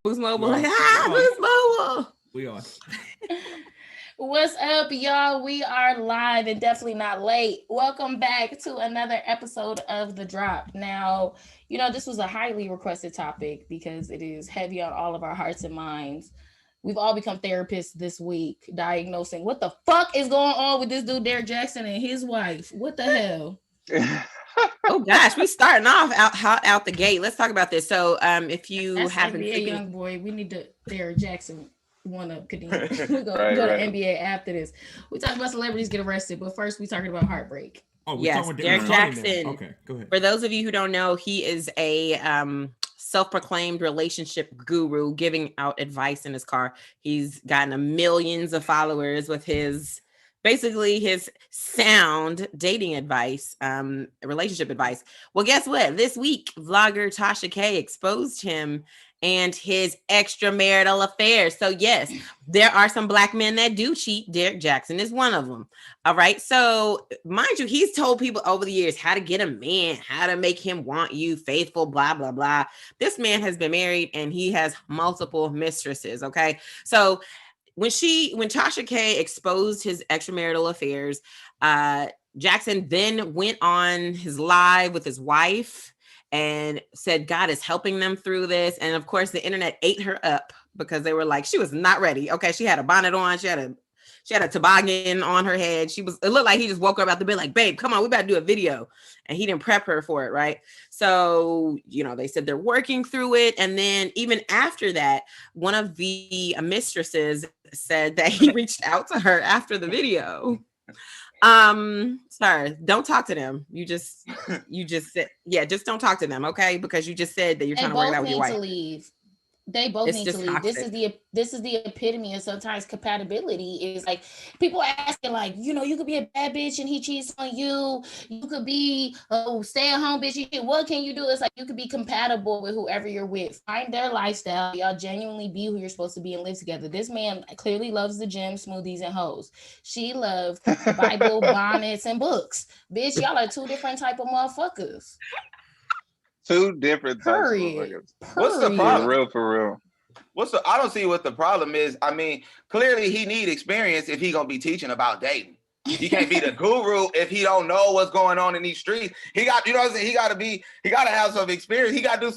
Boost Mobile. Like, Boost Mobile. We are. What's up, y'all? We are live and definitely not late. Welcome back to another episode of The Drop. Now, this was a highly requested topic because it is heavy on all of our hearts and minds. We've all become therapists this week, diagnosing what the fuck is going on with this dude, Derek Jackson, and his wife. What the hell? Oh gosh, we starting off out the gate. Let's talk about this. So, if you haven't NBA YoungBoy, we need to Derek Jackson one up. We're gonna go to NBA after this. We talk about celebrities get arrested, but first we talking about heartbreak. Oh, yes, Derek Jackson. Okay, go ahead. For those of you who don't know, he is a self-proclaimed relationship guru, giving out advice in his car. He's gotten millions of followers with his sound dating advice, relationship advice. Well, guess what? This week, vlogger Tasha K exposed him and his extramarital affairs. So yes, there are some Black men that do cheat. Derek Jackson is one of them. All right. So mind you, he's told people over the years how to get a man, how to make him want you, faithful, blah, blah, blah. This man has been married and he has multiple mistresses. Okay. So when Tasha K exposed his extramarital affairs, Jackson then went on his live with his wife and said God is helping them through this. And of course, the internet ate her up because they were like, she was not ready. Okay, she had a bonnet on, she had a toboggan on her head. It looked like he just woke her up out the bed like, babe, come on, we got to do a video. And he didn't prep her for it, right? So, they said they're working through it. And then even after that, one of the mistresses said that he reached out to her after the video. Sir, don't talk to them. You just said, just don't talk to them, okay? Because you just said that you're trying to work it out with your wife. They both need to leave. Toxic. This is the epitome of sometimes compatibility. Is like people asking, like, you could be a bad bitch and he cheats on you. You could be a stay-at-home bitch. What can you do? It's like you could be compatible with whoever you're with. Find their lifestyle. Y'all genuinely be who you're supposed to be and live together. This man clearly loves the gym, smoothies, and hoes. She loves Bible, bonnets, and books. Bitch, y'all are two different type of motherfuckers. Two different types of motherfuckers. What's the problem? For real. I don't see what the problem is. I mean, clearly he need experience if he gonna be teaching about dating. He can't be the guru if he don't know what's going on in these streets. He got, what I'm saying? He gotta have some experience. He gotta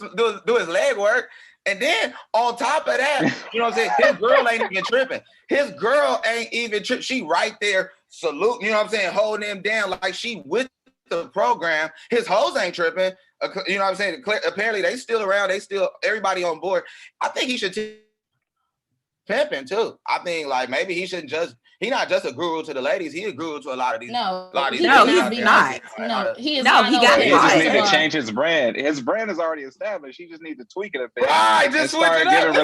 do his leg work. And then on top of that, what I'm saying? His girl ain't even tripping. His girl ain't even tripping. She right there, salute, what I'm saying? Holding him down like she with the program. His hoes ain't tripping. What I'm saying? Apparently they still around. They still everybody on board. I think he should pimping too. I think like maybe he shouldn't just. He's not just a guru to the ladies. He's a guru to a lot of these. No, he's not. He is. No, he got. He just need to change his brand. His brand is already established. He just need to tweak it a bit. Right, just switch it up.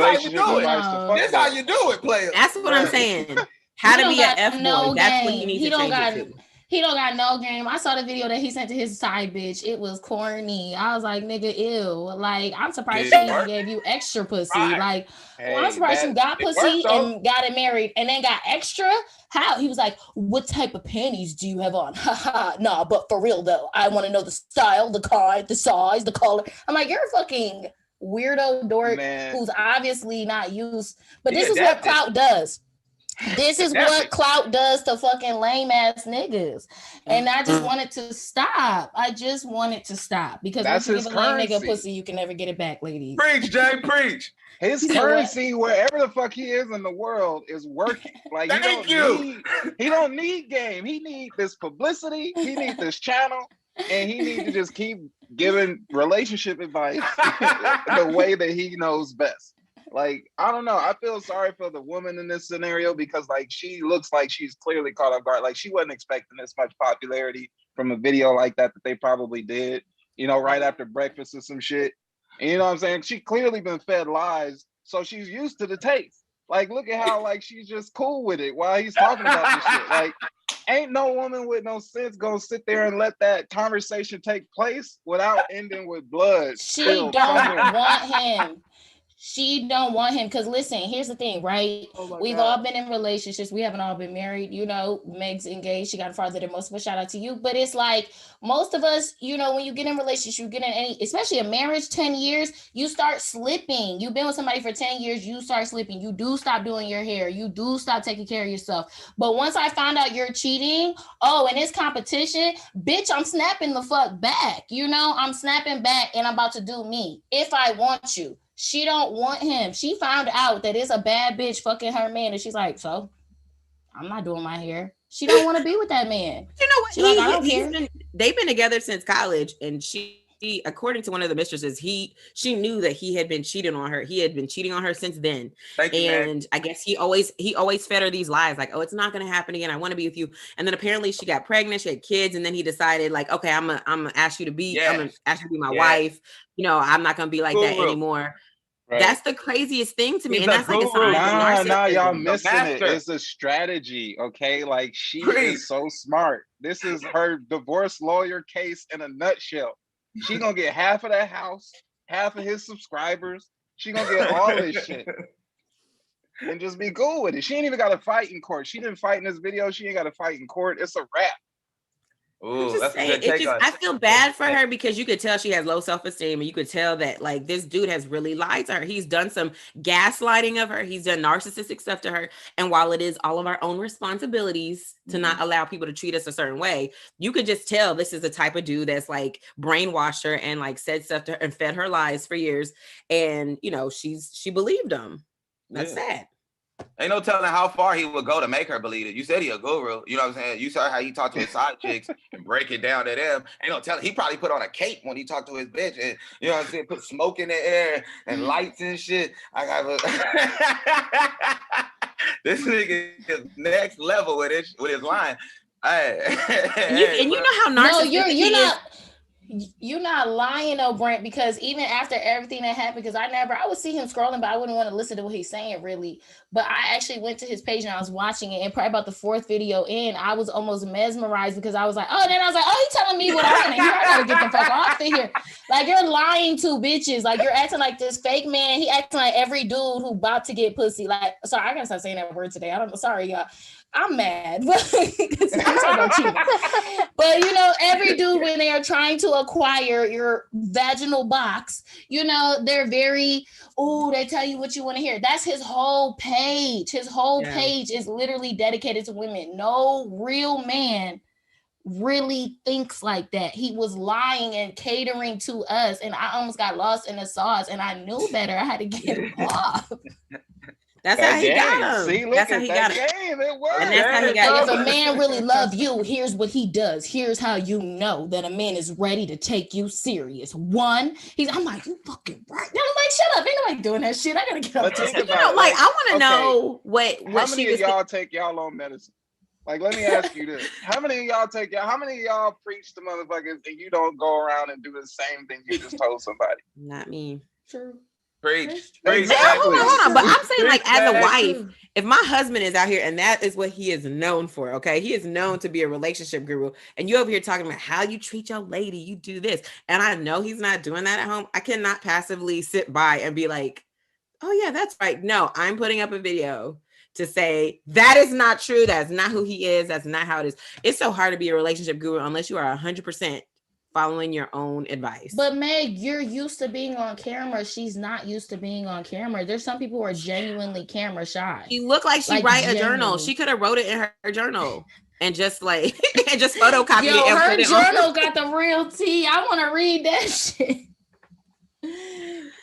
That's how you do it, player. That's what I'm saying. How to be an F-boy. That's what you need to change it to. He don't got no game. I saw the video that he sent to his side bitch. It was corny. I was like, nigga, ew. Like, I'm surprised she even gave you extra pussy. Right. Like, I'm surprised you got pussy and got it married and then got extra. How? He was like, what type of panties do you have on? Haha. Nah, but for real though, I want to know the style, the kind, the size, the color. I'm like, you're a fucking weirdo dork who's obviously not used. But this is what clout does. This is what clout does to fucking lame ass niggas. And I just wanted to stop. Because once you give a lame nigga pussy, you can never get it back, ladies. Preach, Jay, preach. His currency, wherever the fuck he is in the world, is working. Like he don't need game. He need this publicity. He needs this channel. And he needs to just keep giving relationship advice the way that he knows best. Like, I don't know. I feel sorry for the woman in this scenario because, like, she looks like she's clearly caught off guard. Like, she wasn't expecting this much popularity from a video like that they probably did, right after breakfast or some shit. And you know what I'm saying? She clearly been fed lies, so she's used to the taste. Like, look at how, like, she's just cool with it while he's talking about this shit. Like, ain't no woman with no sense gonna sit there and let that conversation take place without ending with blood. She don't want him. She don't want him because listen, here's the thing, right? We've all been in relationships. We haven't all been married. You know, Meg's engaged. She got farther than most of us. Shout out to you. But it's like most of us, you know, when you get in relationships, you get in any, especially a marriage, 10 years, you start slipping. You've been with somebody for 10 years, you start slipping. You do stop doing your hair. You do stop taking care of yourself. But once I found out you're cheating, and it's competition, bitch, I'm snapping the fuck back. You know, I'm snapping back and I'm about to do me if I want you. She don't want him. She found out that it's a bad bitch fucking her man, and she's like, so I'm not doing my hair. She don't want to be with that man. You know what? I don't care. They've been together since college, and she, according to one of the mistresses, she knew that he had been cheating on her. He had been cheating on her since then. And I guess he always fed her these lies, like, oh, it's not gonna happen again. I want to be with you. And then apparently she got pregnant, she had kids, and then he decided, like, okay, I'm gonna ask you to be my wife. You know, I'm not gonna be like that anymore. Right. That's the craziest thing to me. And that's like a sign. Nah, y'all missing it. It's a strategy, okay? Like, she is so smart. This is her divorce lawyer case in a nutshell. She gonna get half of that house, half of his subscribers. She gonna get all this shit. And just be cool with it. She ain't even got to fight in court. She didn't fight in this video. She ain't got to fight in court. It's a wrap. Ooh, that's a good take on it. I feel bad for her because you could tell she has low self-esteem, and you could tell that, like, this dude has really lied to her. He's done some gaslighting of her. He's done narcissistic stuff to her. And while it is all of our own responsibilities to not allow people to treat us a certain way, you could just tell this is the type of dude that's like brainwashed her and like said stuff to her and fed her lies for years. And you know, she believed him. That's sad. Ain't no telling how far he would go to make her believe it. You said he a guru. You know what I'm saying? You saw how he talked to his side chicks and break it down to them. Ain't no telling. He probably put on a cape when he talked to his bitch. And, you know what I'm saying? Put smoke in the air and lights and shit. I got this nigga is next level with his line. And you know how narcissistic you're not lying though, Brent, because even after everything that happened, because I would see him scrolling, but I wouldn't want to listen to what he's saying really. But I actually went to his page and I was watching it, and probably about the fourth video in, I was almost mesmerized because I was like, oh, he's telling me what I want to hear. I gotta get the fuck off of here. Like, you're lying to bitches. Like, you're acting like this fake man. He acting like every dude who about to get pussy. Like, sorry, I gotta stop saying that word today. Sorry, y'all. I'm mad. But you know, every dude, when they are trying to acquire your vaginal box, you know, they're very, they tell you what you want to hear. That's his whole page. His whole page is literally dedicated to women. No real man really thinks like that. He was lying and catering to us, and I almost got lost in the sauce, and I knew better. I had to get him off. That's how he got him. See, look, that's how he got him. It worked. And that's how he got him. If a man really loves you, here's what he does. Here's how you know that a man is ready to take you serious. One, I'm like, you fucking right. I'm like, shut up. Ain't nobody doing that shit. I gotta get up. You know, like, I want to know what how many of y'all take y'all own medicine? Like, let me ask you this. How many of y'all preach to motherfuckers and you don't go around and do the same thing you just told somebody? Not me. True. Preach. Exactly. Hold on. But I'm saying, like, as a wife, if my husband is out here and that is what he is known for, okay? He is known to be a relationship guru. And you over here talking about how you treat your lady, you do this. And I know he's not doing that at home. I cannot passively sit by and be like, oh yeah, that's right. No, I'm putting up a video to say that is not true. That's not who he is. That's not how it is. It's so hard to be a relationship guru unless you are 100% following your own advice. But Meg, you're used to being on camera. She's not used to being on camera. There's some people who are genuinely camera shy. She looked like she write a journal. She could have wrote it in her journal and just like and just photocopy it. And her journal got the real tea. I want to read that shit.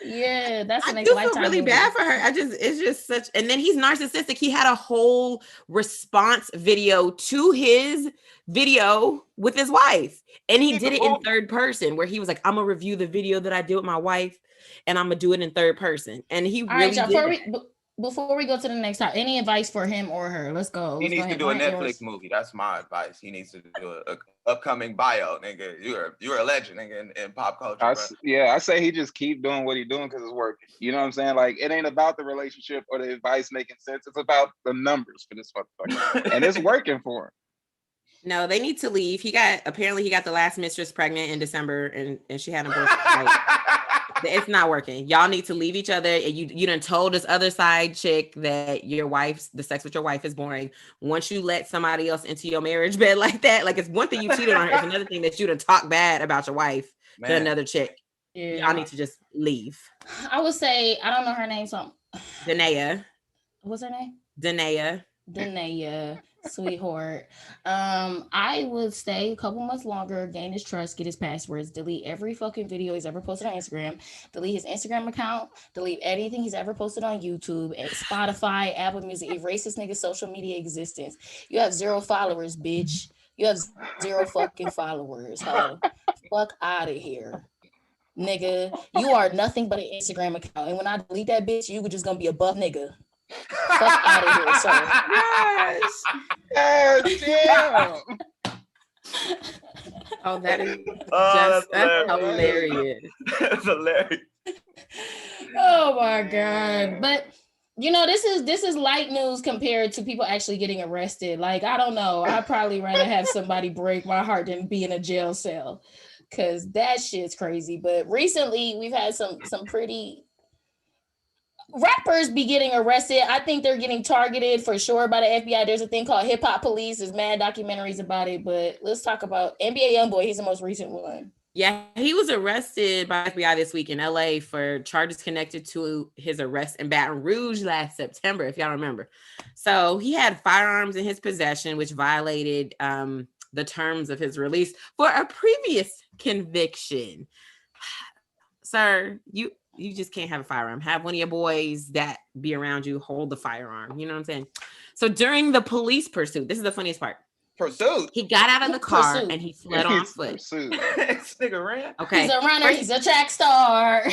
Yeah, that's an I do feel really bad for her. It's just such. And then he's narcissistic. He had a whole response video to his video with his wife, and he did it in third person, where he was like, "I'm gonna review the video that I did with my wife, and I'm gonna do it in third person." And he really did. Before we go to the next topic, any advice for him or her? Let's go. He needs to do a Netflix movie. That's my advice. He needs to do a upcoming bio, nigga. You're a legend, nigga, in pop culture. I say he just keep doing what he's doing because it's working. You know what I'm saying? Like, it ain't about the relationship or the advice making sense. It's about the numbers for this motherfucker, and it's working for him. No, they need to leave. Apparently he got the last mistress pregnant in December, and she had a birth. It's not working. Y'all need to leave each other. And you done told this other side chick that the sex with your wife is boring. Once you let somebody else into your marriage bed like that, like it's one thing you cheated on her. It's another thing that you done talk bad about your wife to another chick. Yeah. Y'all need to just leave. I would say, I don't know her name. Danae. What's her name? Danae, sweetheart. I would stay a couple months longer, gain his trust, get his passwords, delete every fucking video he's ever posted on Instagram, delete his Instagram account, delete anything he's ever posted on YouTube, and Spotify, Apple Music, erase this nigga's social media existence. You have 0 followers, bitch. You have 0 fucking followers. Huh? Fuck out of here. Nigga, you are nothing but an Instagram account. And when I delete that bitch, you were just gonna be a buff nigga. Fuck out of here, sir. Yes, damn. Oh, that is that's hilarious. That's hilarious. Oh my God. But you know, this is light news compared to people actually getting arrested. Like, I don't know. I'd probably rather have somebody break my heart than be in a jail cell. Cause that shit's crazy. But recently we've had some pretty rappers be getting arrested. I think they're getting targeted for sure by the FBI. There's a thing called Hip Hop Police. There's mad documentaries about it, but let's talk about NBA YoungBoy. He's the most recent one. Yeah, he was arrested by FBI this week in LA for charges connected to his arrest in Baton Rouge last September, if y'all remember. So he had firearms in his possession, which violated the terms of his release for a previous conviction. Sir, you just can't have a firearm. Have one of your boys that be around you hold the firearm. You know what I'm saying? So during the police pursuit, this is the funniest part. Pursuit. He got out of the car and he fled on foot. This nigga ran. Okay. He's a runner. He's a track star.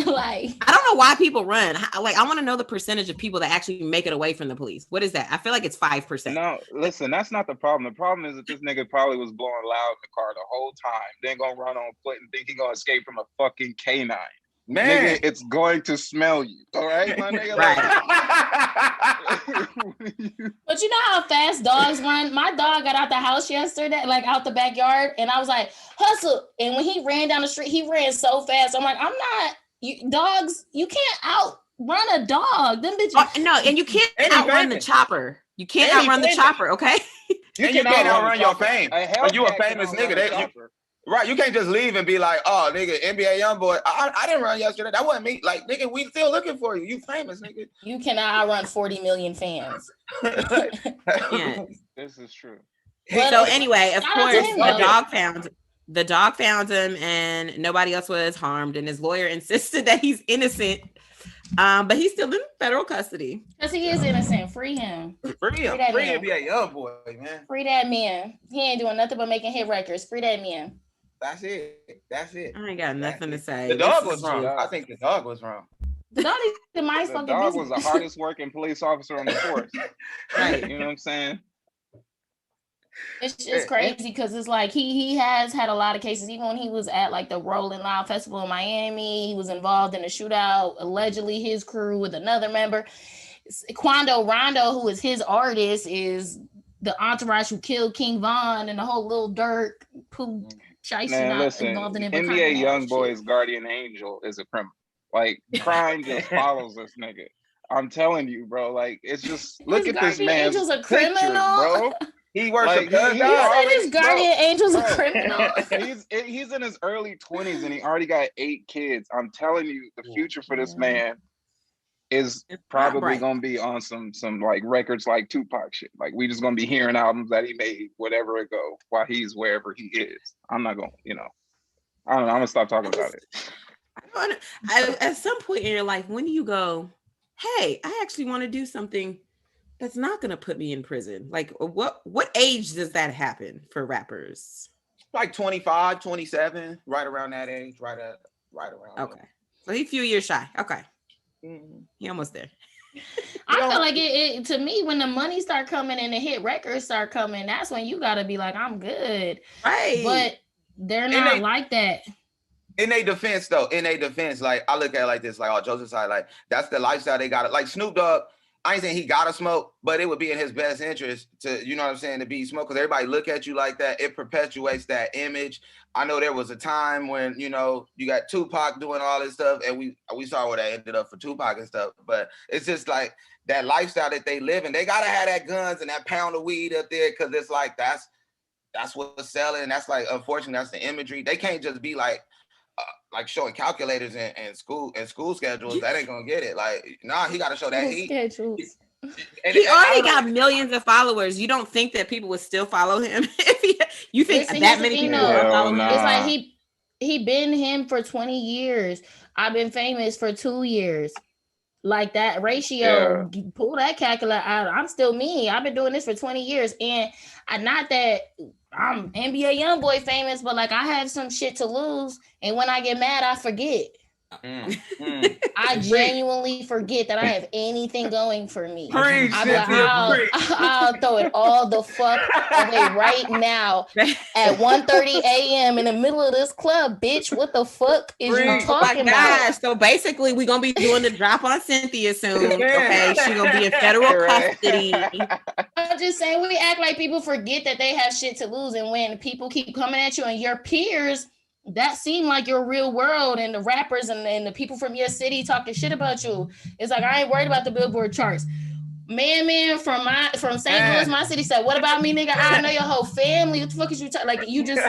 Like, I don't know why people run. Like, I want to know the percentage of people that actually make it away from the police. What is that? I feel like it's 5%. No, listen, that's not the problem. The problem is that this nigga probably was blowing loud in the car the whole time. Then gonna run on foot and think he gonna escape from a fucking canine. Man, nigga, it's going to smell you. All right, my nigga. Right. But you know how fast dogs run? My dog got out the house yesterday, like out the backyard, and I was like, hustle. And when he ran down the street, he ran so fast. I'm like, dogs, you can't outrun a dog. Them bitches. No, and you can't outrun the chopper. You can't outrun the chopper, okay? You can't outrun your fame. You a famous nigga. Right, you can't just leave and be like, oh, nigga, NBA YoungBoy, I didn't run yesterday. That wasn't me. Like, nigga, we still looking for you. You famous, nigga. You cannot outrun 40 million fans. Yeah. This is true. But, so anyway, of course, the dog found him and nobody else was harmed. And his lawyer insisted that he's innocent. But he's still in federal custody. Because he is innocent. Free him. Free him. Free NBA YoungBoy, man. Free that man. He ain't doing nothing but making hit records. Free that man. That's it. I ain't got nothing to say. The dog was wrong. I think the dog was wrong. The dog is the mind's fucking business. The dog was the hardest working police officer on the force. Right. You know what I'm saying? It's just crazy because it's like he has had a lot of cases. Even when he was at like the Rolling Loud Festival in Miami, he was involved in a shootout. Allegedly, his crew with another member. Quando Rondo, who is his artist, is the entourage who killed King Von and the whole Lil Durk who Man, listen, NBA YoungBoy's guardian angel is a criminal. Like, crime just follows this nigga. I'm telling you, bro. Like, it's just look at this man's angel's a pictures, criminal, bro. He worships God. His guardian angel's a criminal. He's in his early 20s and he already got 8 kids. I'm telling you, the future for this man is probably gonna be on some like records like Tupac shit. Like, we just gonna be hearing albums that he made, whatever it go, while he's wherever he is. I'm not gonna, I don't know. I'm gonna stop talking about it. At some point in your life, when do you go, hey, I actually want to do something that's not gonna put me in prison? Like, what age does that happen for rappers? Like 25, 27, right around that age, right around. Okay, so he's a few years shy. Okay. He almost there. I feel like it to me, when the money start coming and the hit records start coming, that's when you gotta be like, I'm good. Right. But they're not like that. In their defense, like, I look at it like this, like, Joseph side, like, that's the lifestyle they got. Like Snoop Dogg, I ain't saying he gotta smoke, but it would be in his best interest to, you know what I'm saying, to be smoked, because everybody look at you like that. It perpetuates that image. I know there was a time when, you know, you got Tupac doing all this stuff, and we saw where that ended up for Tupac and stuff. But it's just like that lifestyle that they live in. They gotta have that guns and that pound of weed up there, because it's like that's what's selling. That's like, unfortunately, that's the imagery. They can't just be like showing calculators and school schedules. That ain't gonna get it. Like, nah, he gotta show that heat. Schedules. He already got millions of followers. You don't think that people would still follow him if you think that many people would follow him? It's like he been him for 20 years. I've been famous for 2 years. Like that ratio, pull that calculator out. I'm still me. I've been doing this for 20 years. And not that I'm NBA YoungBoy famous, but like I have some shit to lose. And when I get mad, I forget. I genuinely forget that I have anything going for me. I'll throw it all the fuck away right now at 1:30 a.m. in the middle of this club, bitch. What the fuck is you talking about? So basically, we're gonna be doing the drop on Cynthia soon. Okay, she's gonna be in federal custody. I'm just saying, we act like people forget that they have shit to lose, and when people keep coming at you and your peers that seem like your real world, and the rappers and the people from your city talking shit about you, it's like, I ain't worried about the Billboard charts. Man from St. Louis, my city, said, what about me, nigga? I know your whole family. What the fuck is you talking? Like, you just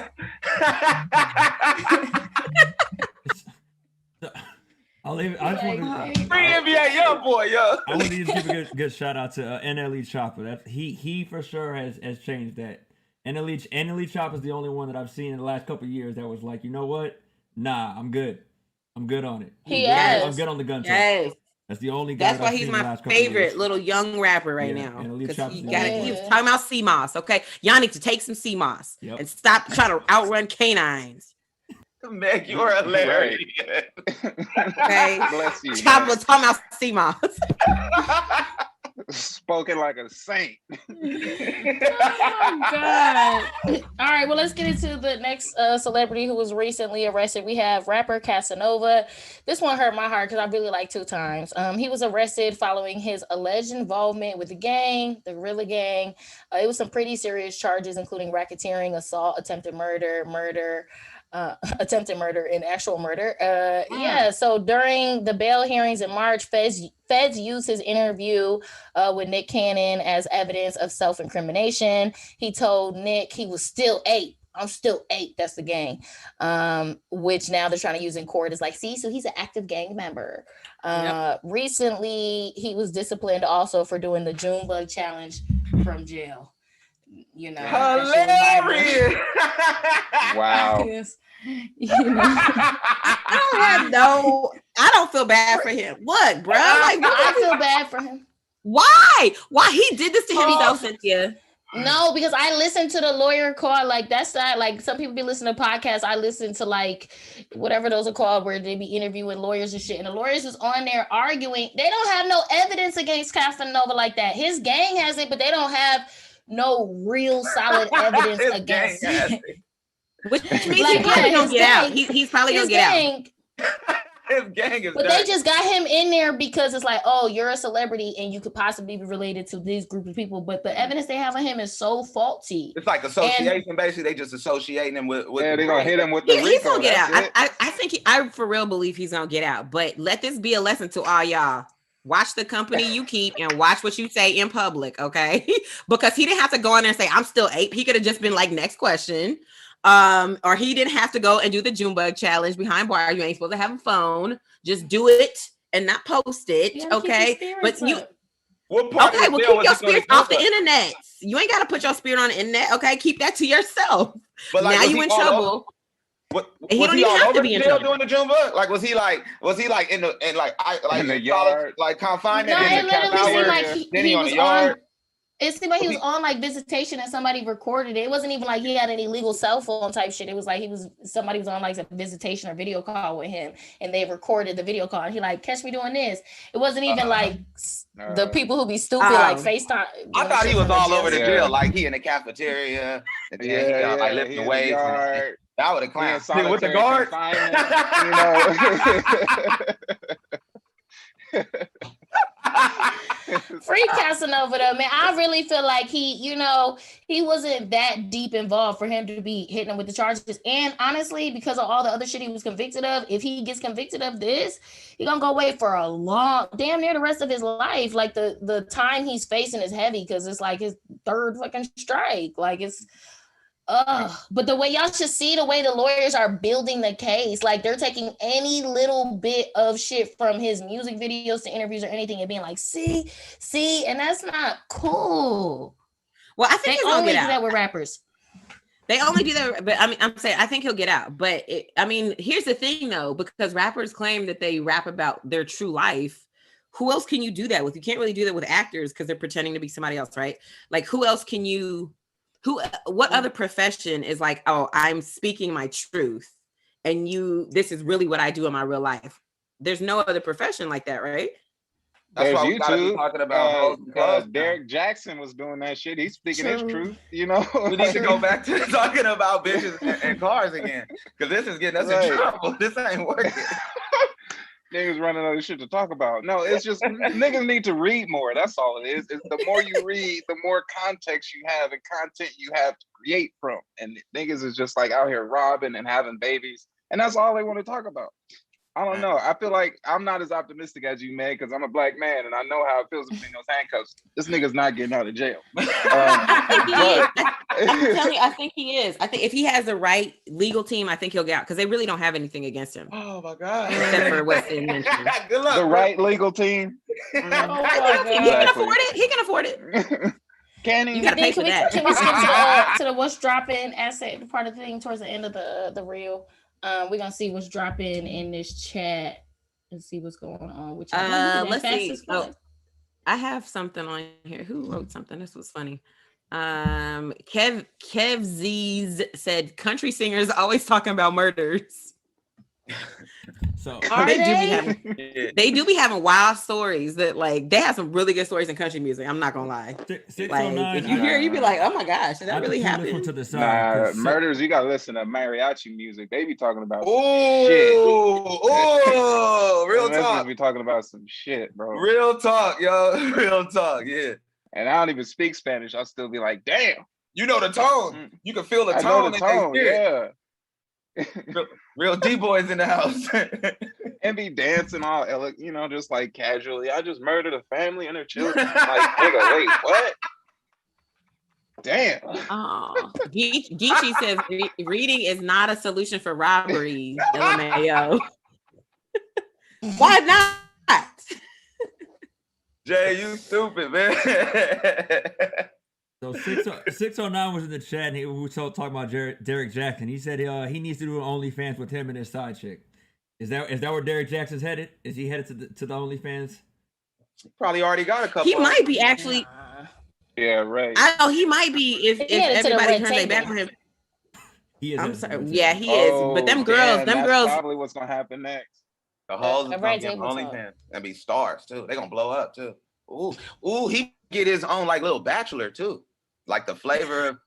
I'll leave it. I just want to free NBA YoungBoy, yo. I want to give a good shout out to NLE Chopper. That he for sure has changed that. NLE Chopper is the only one that I've seen in the last couple of years that was like, you know what? Nah, I'm good. I'm good on it. I'm good on the gun talk. Yes. That's the only guy. That's why he's my favorite little young rapper right now. He was talking about CMOS. Okay, y'all need to take some CMOS and stop trying to outrun canines. Meg, you're hilarious. Okay, bless you. Chopper was talking about CMOS. Spoken like a saint. Oh God. All right, well, let's get into the next celebrity who was recently arrested. We have rapper Casanova. This one hurt my heart because I really like 2 times. He was arrested following his alleged involvement with the gang, the Gorilla Gang. It was some pretty serious charges, including racketeering, assault, attempted murder, and actual murder. So during the bail hearings in March, feds used his interview with Nick Cannon as evidence of self-incrimination. He told Nick he was still 8. I'm still 8. That's the gang. Which now they're trying to use in court as like, see, so he's an active gang member. Recently, he was disciplined also for doing the Junebug challenge from jail. You know, hilarious. Wow. I don't feel bad for him. What, bro? Like, I feel bad for him. Why he did this to himself, Cynthia? No, because I listened to the lawyer call. Like, that's not like, some people be listening to podcasts. I listen to like whatever those are called, where they be interviewing lawyers and shit, and the lawyers is on there arguing. They don't have no evidence against Casanova like that. His gang has it, but they don't have no real solid evidence against it. Which means he's probably gonna get out. He's probably gonna get out. His gang is But they just got him in there because it's like, oh, you're a celebrity and you could possibly be related to this group of people. But the evidence they have on him is so faulty. It's like association, basically. They just associating him with they're gonna hit him with the He's gonna get out. I think I for real believe he's gonna get out. But let this be a lesson to all y'all. Watch the company you keep and watch what you say in public, okay? Because he didn't have to go in there and say, I'm still 8. He could have just been like, next question. Or he didn't have to go and do the Junebug challenge behind bars. You ain't supposed to have a phone. Just do it and not post it, okay? But you... keep your spirit off the internet. You ain't got to put your spirit on the internet, okay? Keep that to yourself. But like, now you in trouble. He don't even have to be in jail doing the Junebug. Like, was he like in the yard, like confinement? No, it literally seemed like he on the yard. It seemed like he was on like visitation and somebody recorded it. It wasn't even like he had any legal cell phone type shit. It was like somebody was on like a visitation or video call with him, and they recorded the video call. And he like, catch me doing this. It wasn't even like the people who be stupid like FaceTime. I thought he was all over the jail, like he in the cafeteria, and then like lifting weights. That would have clamped with the guard. Free Casanova though, man. I really feel like he wasn't that deep involved for him to be hitting him with the charges. And honestly, because of all the other shit he was convicted of, if he gets convicted of this, he's gonna go away for a long, damn near the rest of his life. Like the time he's facing is heavy because it's like his third fucking strike. Like it's but the way y'all should see the way the lawyers are building the case, like they're taking any little bit of shit from his music videos to interviews or anything and being like, see, and that's not cool. Well, I think they only do that with rappers. They only do that, but I mean, I'm saying I think he'll get out. But here's the thing though, because rappers claim that they rap about their true life. Who else can you do that with? You can't really do that with actors because they're pretending to be somebody else, right? Like, who else can you? What other profession is like, oh, I'm speaking my truth and this is really what I do in my real life. There's no other profession like that, right? That's why we gotta be talking about Derek Jackson was doing that shit. He's speaking his truth, We need to go back to talking about bitches and cars again. Because this is getting us in trouble. This ain't working. Niggas running out of shit to talk about. No, it's just niggas need to read more. That's all it is. It's the more you read, the more context you have and content you have to create from. And niggas is just like out here robbing and having babies. And that's all they want to talk about. I don't know. I feel like I'm not as optimistic as you, man, because I'm a black man and I know how it feels to be in those handcuffs. This nigga's not getting out of jail. I'm telling you, I think he is. I think if he has the right legal team, I think he'll get out because they really don't have anything against him. Oh my God. Except for what's in mentioned. Good luck. The right legal team. He can afford it. He can afford it. Can he? You gotta pay for that. Can we skip to the what's dropping essay part of the thing towards the end of the reel? We're gonna see what's dropping in this chat and see what's going on. Which let's see. Oh, I have something on here. Who wrote something? This was funny. Kev Z's said country singers always talking about murders. So they do be having wild stories that like they have some really good stories in country music. I'm not gonna lie. Like, if you hear, you be like, oh my gosh, did that really happen? To the side, murders. You gotta listen to mariachi music. They be talking about shit. Real talk. Be talking about some shit, bro. Real talk, yo. Real talk, yeah. And I don't even speak Spanish. I'll still be like, damn. You know the tone. You can feel the tone. I know the tone, yeah. Real D-boys in the house. And be dancing all, just like casually. I just murdered a family and their children. Like, nigga, wait, what? Damn. Oh, Geechee says reading is not a solution for robberies. LMAO. Why not? Jay, you stupid, man. So 609 was in the chat and we were talking about Derek Jackson. He said he needs to do an OnlyFans with him and his side chick. Is that where Derek Jackson's headed? Is he headed to the OnlyFans? Probably already got a couple. He might be actually. Yeah, right. I know he might be if everybody turns their back on him. He is. I'm sorry. Yeah, he is. But them girls, that's probably what's gonna happen next. The hoes is gonna get OnlyFans and be stars too. They're gonna blow up too. Ooh, he get his own like little bachelor too. Like the flavor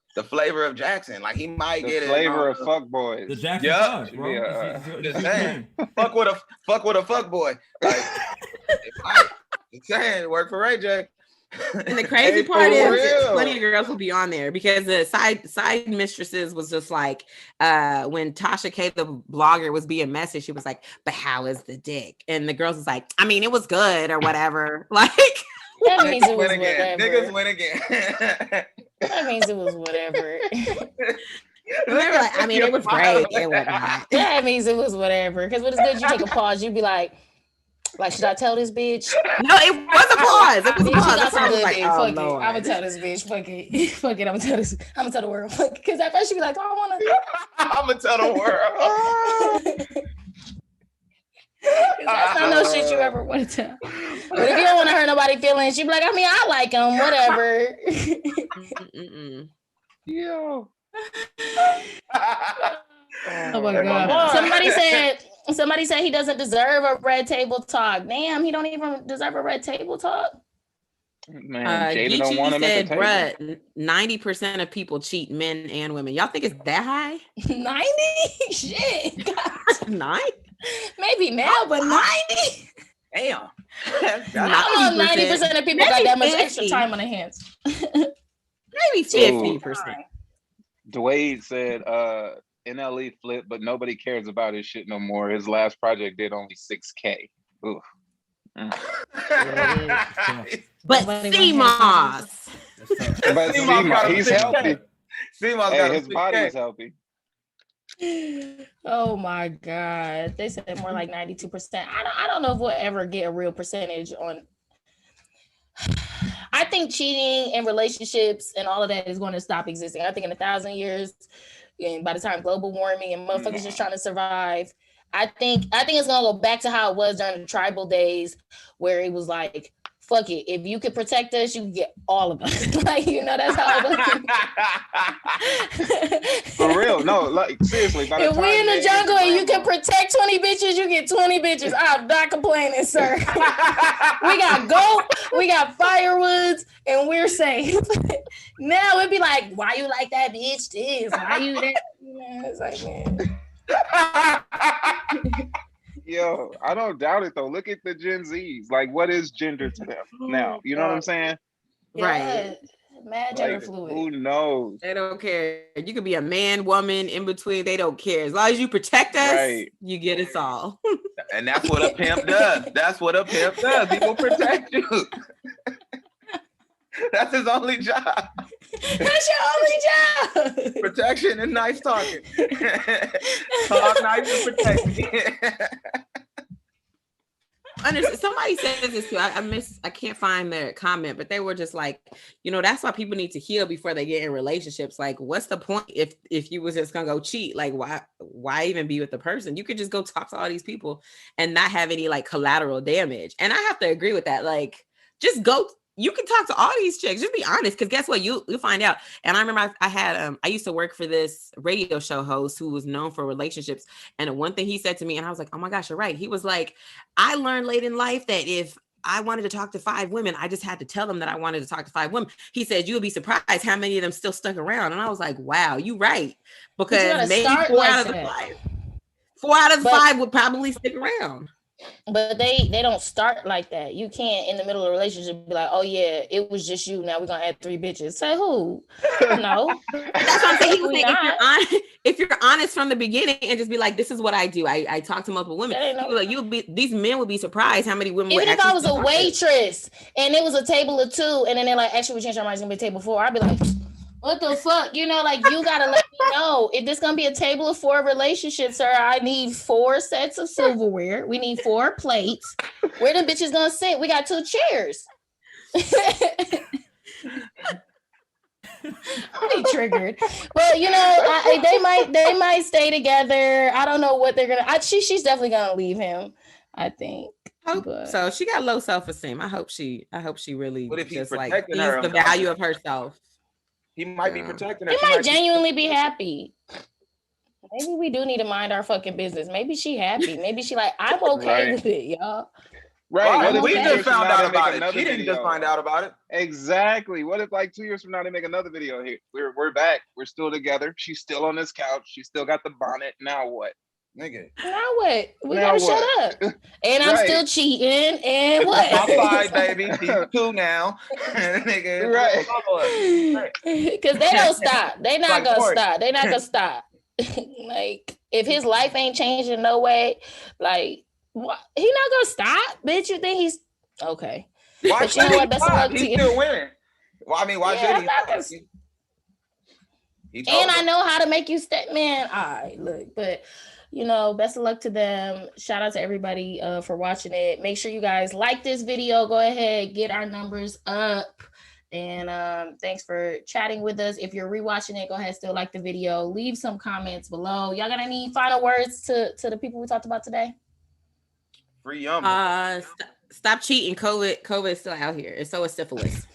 of Jackson. Like he might get the flavor of fuck boys. The Jackson Fudge, bro. Yeah. Just saying. fuck with a fuck boy. Like just saying, work for Ray J. And the crazy part is plenty of girls will be on there because the side mistresses was just like when Tasha K, the blogger, was being messaged, she was like, but how is the dick? And the girls was like, I mean, it was good or whatever. Like that means it was whatever. Niggas win again. That means it was whatever. They were like, I mean, it was great. It was not. That means it was whatever. Because when it's good, you take a pause. You be like, should I tell this bitch? No, it was a pause. It was a pause. That's like, fuck it. I'm gonna tell this bitch. Fuck it. Fuck it. I'm gonna tell the world. Because at first she be like, I don't wanna. I'm gonna tell the world. That's not no shit you ever want to tell. But if you don't want to hurt nobody's feelings, you be like, I mean, I like them, whatever. Yo. Oh my God. Somebody said he doesn't deserve a red table talk. Damn, he don't even deserve a red table talk. Man, Jada don't want to make a table. Bruh, 90% of people cheat, men and women. Y'all think it's that high? 90? Shit. 9? Maybe now, but 90? Damn. I don't know if 90% of people got that much extra time on their hands. Maybe 50%. Dwayne said NLE flip, but nobody cares about his shit no more. His last project did only 6K. Oof. But CMOS. But CMOS, he's healthy. CMOS his body's healthy. Oh my God. They said more like 92%. I don't know if we'll ever get a real percentage on. I think cheating in relationships and all of that is going to stop existing. I think in 1,000 years, and by the time global warming and motherfuckers just trying to survive, I think it's gonna go back to how it was during the tribal days, where it was like, fuck it, if you could protect us, you can get all of us. Like, that's how it was. For real, no, like seriously. If we in the jungle and you can protect 20 bitches, you get 20 bitches. I'm not complaining, sir. We got goat, we got firewoods, and we're safe. Now it'd be like, why you like that bitch? This, why you that? It's like, man. Yo, I don't doubt it though. Look at the Gen Zs. Like, what is gender to them now? You know what I'm saying? Right. Mad gender fluid. Who knows? They don't care. You could be a man, woman, in between. They don't care. As long as you protect us, you get us all. And that's what a pimp does. That's what a pimp does. He will protect you. That's his only job. That's your only job. Protection and nice talking. Talk nice and protect me. Somebody says this too. I can't find their comment, but they were just like, that's why people need to heal before they get in relationships. Like, what's the point if you was just gonna go cheat? Like, why even be with the person? You could just go talk to all these people and not have any like collateral damage. And I have to agree with that. Like, just go. You can talk to all these chicks. Just be honest, because guess what? You'll find out. And I remember I used to work for this radio show host who was known for relationships. And one thing he said to me, and I was like, oh my gosh, you're right. He was like, I learned late in life that if I wanted to talk to 5 women, I just had to tell them that I wanted to talk to 5 women. He said, you would be surprised how many of them still stuck around. And I was like, wow, you right. Because maybe 4 out of the 5. 4 out of the 5 would probably stick around. But they don't start like that. You can't in the middle of a relationship be like, oh yeah, it was just you. Now we're gonna add 3 bitches. Say who? No. That's what I'm saying. He was saying if you're honest from the beginning and just be like, this is what I do. I talk to multiple women. These men would be surprised how many women. Even if I was a waitress and it was a table of 2, and then they're like, actually we changed our minds, it's gonna be a table of 4. I'd be like, what the fuck? You gotta let me know. If this gonna be a table of 4 relationships, sir, I need 4 sets of silverware. We need 4 plates. Where the bitches gonna sit? We got 2 chairs. I'll be triggered. But they might stay together. I don't know what they're gonna. She's definitely gonna leave him, I think. So she got low self-esteem. I hope she really just like sees her the value of herself. He might be protecting her. He might genuinely be happy. Maybe we do need to mind our fucking business. Maybe she happy. Maybe she like, I'm okay with it, y'all. Right. We just found out about it. She didn't just find out about it. Exactly. What if like 2 years from now they make another video here? We're back. We're still together. She's still on this couch. She still got the bonnet. Now what? Nigga. Now what? We gotta shut up. And I'm still cheating. And what? I'm 5, baby. He's 2 now. Nigga. Right. Because they don't stop. They not gonna stop. They not gonna stop. Like, if his life ain't changing no way, like, what? He not gonna stop, bitch. You think he's okay? Why should he stop? He's still winning. Well, I mean, why should he? And I know how to make you step, man. All right, look, but best of luck to them. Shout out to everybody for watching it. Make sure you guys like this video. Go ahead, get our numbers up. And thanks for chatting with us. If you're rewatching it, go ahead, still like the video. Leave some comments below. Y'all got any final words to the people we talked about today? Free yum. Stop cheating. COVID is still out here, and so is syphilis.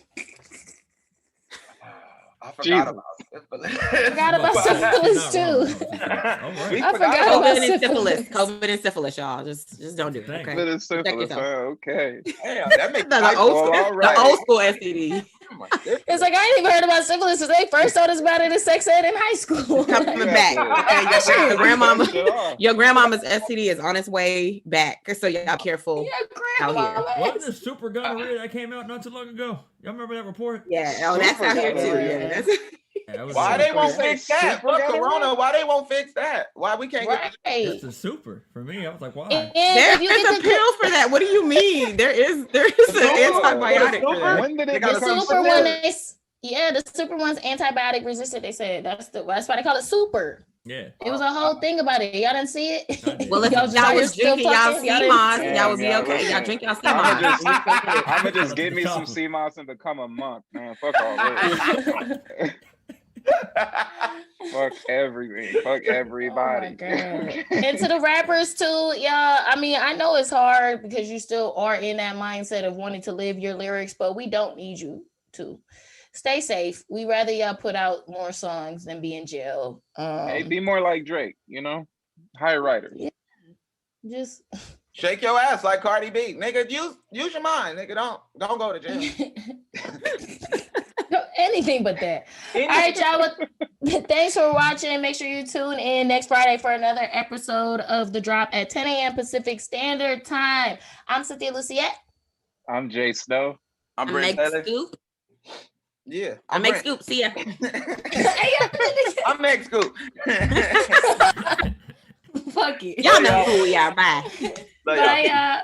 I forgot about syphilis. Forgot about syphilis too. I forgot about syphilis. COVID and syphilis, y'all. Just don't do it. Okay. Syphilis. Okay. Damn, that makes the old school STD. It's like I ain't even heard about syphilis since they first told us about it in sex ed in high school. Coming back. Your grandmama's STD is on its way back. So y'all careful out here. Wasn't the super gonorrhea that came out not too long ago? Y'all remember that report? Yeah. Oh, that's out here too. Yeah, why they won't fix that? Fuck Corona. Why they won't fix that? Why we can't get It's a super for me. I was like, why? There is a pill for that. What do you mean? There is an antibiotic for that. When did it the super one? The super one's antibiotic resistant. They said that's why they call it super. Yeah, it was a whole thing about it. Y'all didn't see it. Well, if y'all was drinking y'all sea moss, y'all would be okay. Y'all drink y'all sea moss. I'm gonna just get me some sea moss and become a monk, man. Fuck all this. Fuck everything. Fuck everybody. Oh and to the rappers too, y'all. I mean, I know it's hard because you still are in that mindset of wanting to live your lyrics, but we don't need you to. Stay safe. We rather y'all put out more songs than be in jail. Hey, be more like Drake, you know? High writer. Yeah. Just shake your ass like Cardi B. Nigga, use your mind. Nigga, don't go to jail. Anything but that. All right, y'all. Thanks for watching. Make sure you tune in next Friday for another episode of The Drop at 10 a.m. Pacific Standard Time. I'm Cynthia Luciette. I'm Jay Snow. I'm Meg Scoop. Yeah. I'm Meg Scoop. See ya. I'm Meg Scoop. Fuck it. Y'all know who we are. Bye. Bye, y'all.